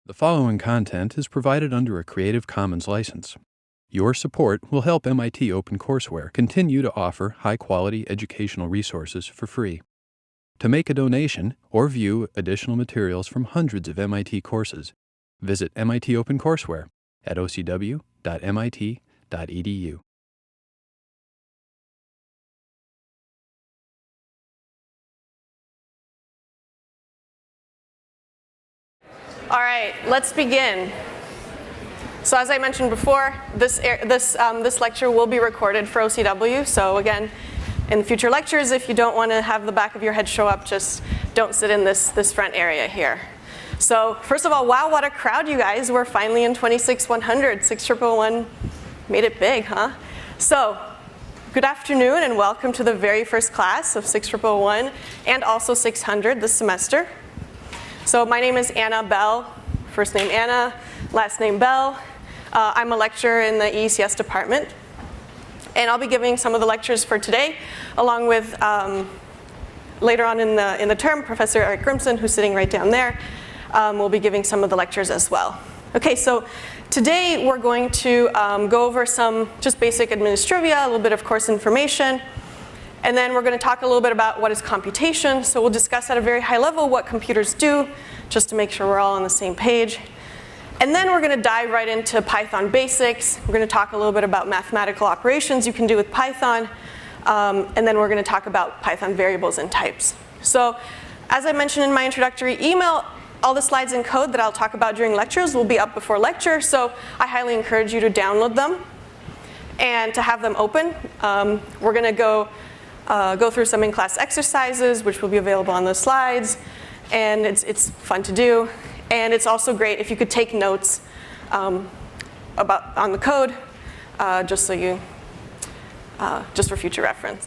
The following content is provided under a Creative Commons license. Your support will help MIT OpenCourseware continue to offer high-quality educational resources for free. To make a donation or view additional materials from hundreds of MIT courses, visit MIT OpenCourseware at ocw.mit.edu. All right, let's begin. So as I mentioned before, this lecture will be recorded for OCW. So again, in future lectures, if you don't want to have the back of your head show up, just don't sit in this front area here. So first of all, wow, what a crowd, you guys. We're finally in 26100. 6111 made it big, huh? So good afternoon and welcome to the very first class of 6111 and also 600 this semester. So my name is Anna Bell, first name Anna, last name Bell. I'm a lecturer in the ECS department. And I'll be giving some of the lectures for today, along with later on in the term, Professor Eric Grimson, who's sitting right down there, will be giving some of the lectures as well. Okay, so today we're going to go over some just basic admin trivia, a little bit of course information. And then we're going to talk a little bit about what is computation. So we'll discuss at a very high level what computers do, just to make sure we're all on the same page. And then we're going to dive right into Python basics. We're going to talk a little bit about mathematical operations you can do with Python. And then we're going to talk about Python variables and types. So as I mentioned in my introductory email, all the slides and code that I'll talk about during lectures will be up before lecture. So I highly encourage you to download them and to have them open. We're going to go through some in-class exercises, which will be available on the slides. And it's fun to do. And it's also great if you could take notes on the code, just for future reference.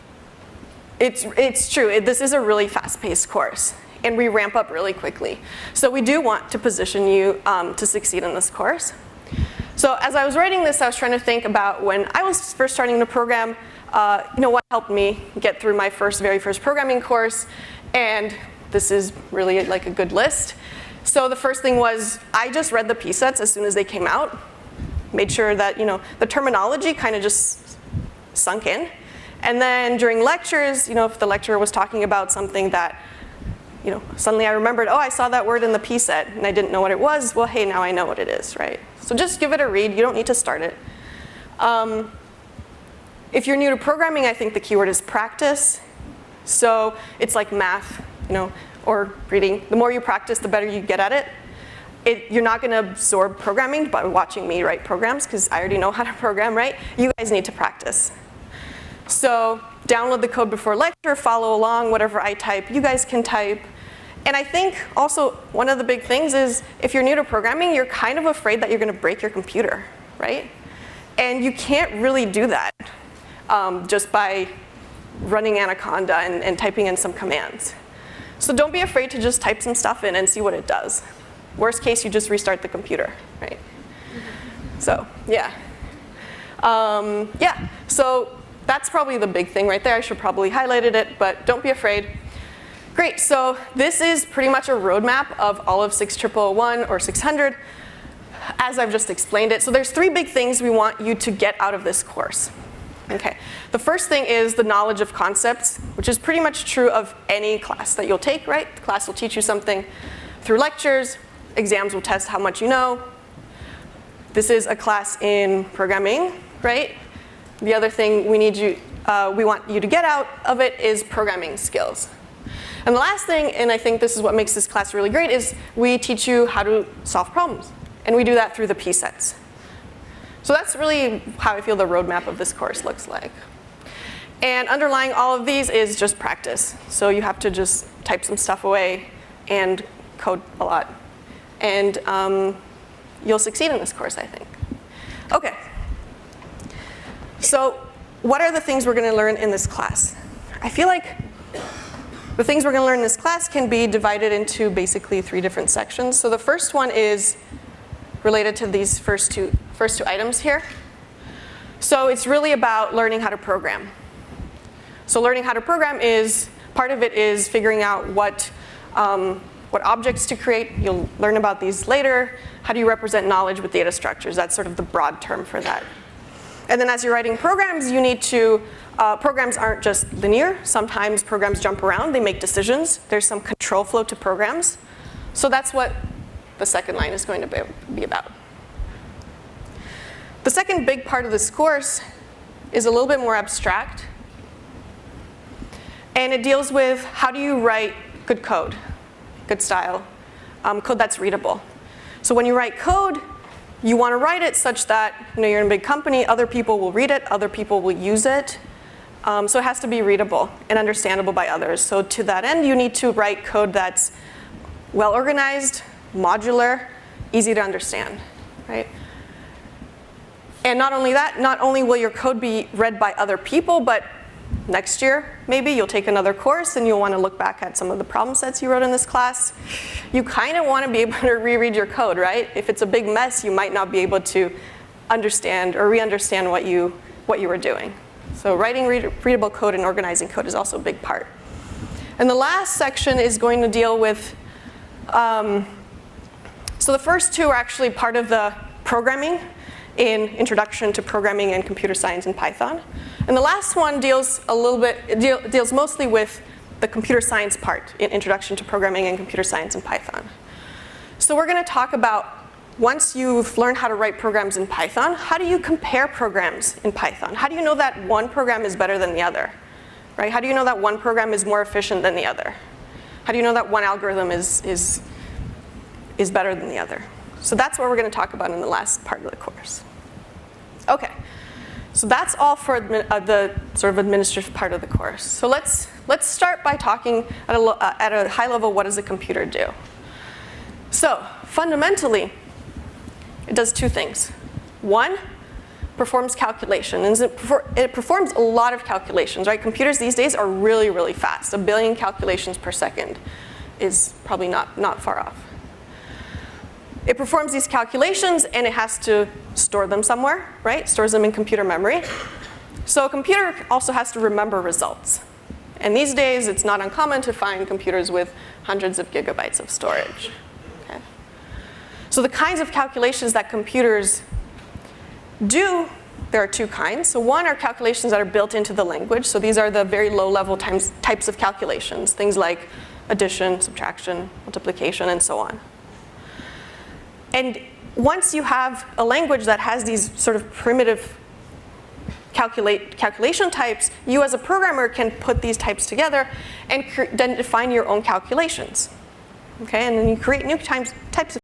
It's true. This is a really fast-paced course. And we ramp up really quickly. So we do want to position you to succeed in this course. So as I was writing this, I was trying to think about when I was first starting to program, what helped me get through my very first programming course. And this is really like a good list. So the first thing was I just read the P-sets as soon as they came out. Made sure that the terminology kind of just sunk in. And then during lectures, if the lecturer was talking about something that suddenly I remembered, oh, I saw that word in the P-set and I didn't know what it was. Well, hey, now I know what it is, right? So just give it a read. You don't need to start it. If you're new to programming, I think the keyword is practice. So it's like math, or reading. The more you practice, the better you get at it. You're not going to absorb programming by watching me write programs, because I already know how to program, right? You guys need to practice. So download the code before lecture, follow along, whatever I type, you guys can type. And I think also one of the big things is if you're new to programming, you're kind of afraid that you're going to break your computer, right? And you can't really do that just by running Anaconda and typing in some commands. So don't be afraid to just type some stuff in and see what it does. Worst case, you just restart the computer, right? So yeah. So that's probably the big thing right there. I should probably highlighted it, but don't be afraid. Great, so this is pretty much a roadmap of all of 6001 or 600, as I've just explained it. So there's three big things we want you to get out of this course. Okay, the first thing is the knowledge of concepts, which is pretty much true of any class that you'll take, right? The class will teach you something through lectures. Exams will test how much you know. This is a class in programming, right? The other thing we want you to get out of it is programming skills. And the last thing, and I think this is what makes this class really great, is we teach you how to solve problems. And we do that through the P-sets. So that's really how I feel the roadmap of this course looks like. And underlying all of these is just practice. So you have to just type some stuff away and code a lot. And you'll succeed in this course, I think. Okay. So what are the things we're going to learn in this class? I feel like the things we're going to learn in this class can be divided into basically three different sections. So the first one is related to these first two items here. So it's really about learning how to program. So learning how to program is, part of it is figuring out what what objects to create. You'll learn about these later. How do you represent knowledge with data structures? That's sort of the broad term for that. And then as you're writing programs, you need to, programs aren't just linear. Sometimes programs jump around, they make decisions. There's some control flow to programs. So that's what the second line is going to be about. The second big part of this course is a little bit more abstract. And it deals with how do you write good code, good style, code that's readable. So when you write code, you want to write it such that you're in a big company, other people will read it, other people will use it. So it has to be readable and understandable by others. So to that end, you need to write code that's well organized, modular, easy to understand, right? And not only that, not only will your code be read by other people, but next year, maybe, you'll take another course and you'll want to look back at some of the problem sets you wrote in this class. You kind of want to be able to reread your code, right? If it's a big mess, you might not be able to understand or re-understand what you were doing. So writing readable code and organizing code is also a big part. And the last section is going to deal with, so the first two are actually part of the programming in Introduction to Programming and Computer Science in Python. And the last one deals deals mostly with the computer science part in Introduction to Programming and Computer Science in Python. So we're going to talk about, once you've learned how to write programs in Python, how do you compare programs in Python? How do you know that one program is better than the other? Right? How do you know that one program is more efficient than the other? How do you know that one algorithm is better than the other? So that's what we're going to talk about in the last part of the course. Okay, so that's all for the sort of administrative part of the course. So let's start by talking at a high level, what does a computer do? So fundamentally, it does two things. One, performs calculation, and it performs a lot of calculations, right? Computers these days are really, really fast. 1 billion calculations per second is probably not far off. It performs these calculations and it has to store them somewhere, right? Stores them in computer memory. So a computer also has to remember results. And these days, it's not uncommon to find computers with hundreds of gigabytes of storage. Okay? So the kinds of calculations that computers do, there are two kinds. So one are calculations that are built into the language. So these are the very low-level types of calculations, things like addition, subtraction, multiplication, and so on. And once you have a language that has these sort of primitive calculation types, you as a programmer can put these types together and then define your own calculations. Okay, and then you create new types of